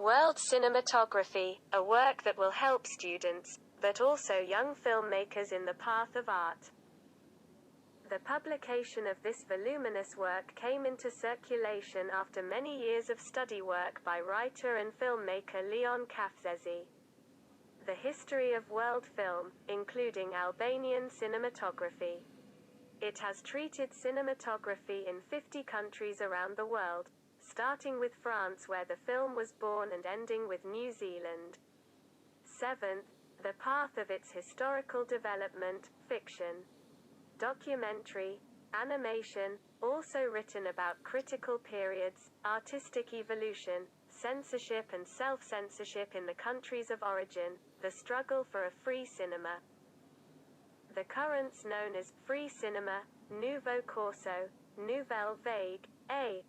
World Cinematography, a work that will help students, but also young filmmakers in the path of art. The publication of this voluminous work came into circulation after many years of study work by writer and filmmaker Leon Qafzezi. The history of world film, including Albanian cinematography. It has treated cinematography in 50 countries around the world, starting with France where the film was born and ending with New Zealand. 7th, the path of its historical development, fiction, documentary, animation, also written about critical periods, artistic evolution, censorship and self-censorship in the countries of origin, the struggle for a free cinema. The currents known as free cinema, nouveau corso, nouvelle vague,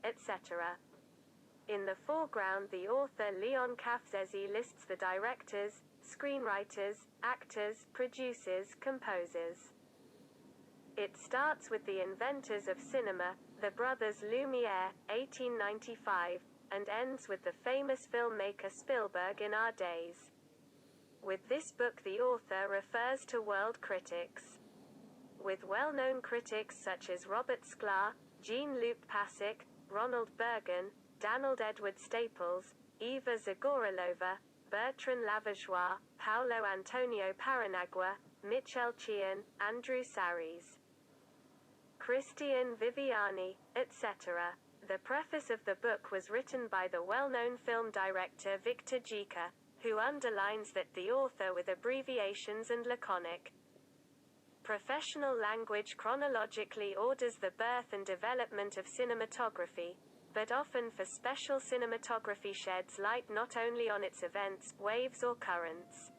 etc. In the foreground, the author Leon Qafzezi lists the directors, screenwriters, actors, producers, composers. It starts with the inventors of cinema, the brothers Lumiere, 1895, and ends with the famous filmmaker Spielberg in our days. With this book the author refers to world critics. With well-known critics such as Robert Sklar, Jean-Luc Pasek, Ronald Bergen, Donald Edward Staples, Eva Zagorilova, Bertrand Lavageois, Paolo Antonio Paranagua, Michel Chian, Andrew Saris, Christian Viviani, etc. The preface of the book was written by the well-known film director Victor Gica, who underlines that the author with abbreviations and laconic professional language chronologically orders the birth and development of cinematography, but often for special cinematography sheds light not only on its events, waves or currents,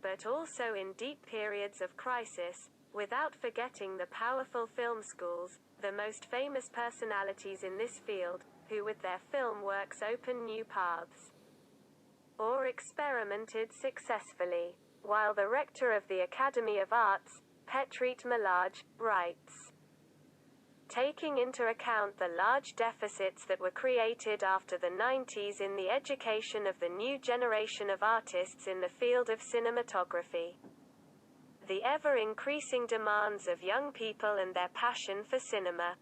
but also in deep periods of crisis, without forgetting the powerful film schools, the most famous personalities in this field, who with their film works open new paths, or experimented successfully. While the rector of the Academy of Arts, Petrit Malaj, writes, taking into account the large deficits that were created after the 90s in the education of the new generation of artists in the field of cinematography, the ever-increasing demands of young people and their passion for cinema,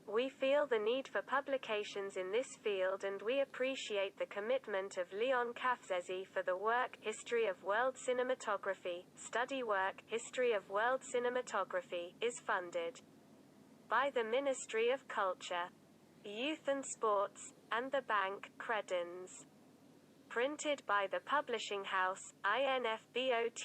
we feel the need for publications in this field and we appreciate the commitment of Leon Qafzezi for the work History of World Cinematography, study work History of World Cinematography, is funded by the Ministry of Culture, Youth and Sports, and the Bank, Credens. Printed by the publishing house, INFBOTUES.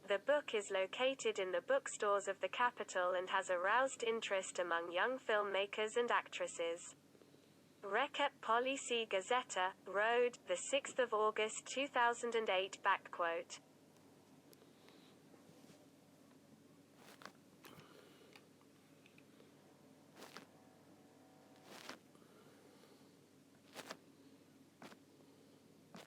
The book is located in the bookstores of the capital and has aroused interest among young filmmakers and actresses. Recep Policy Gazeta, Road, 6 August 2008.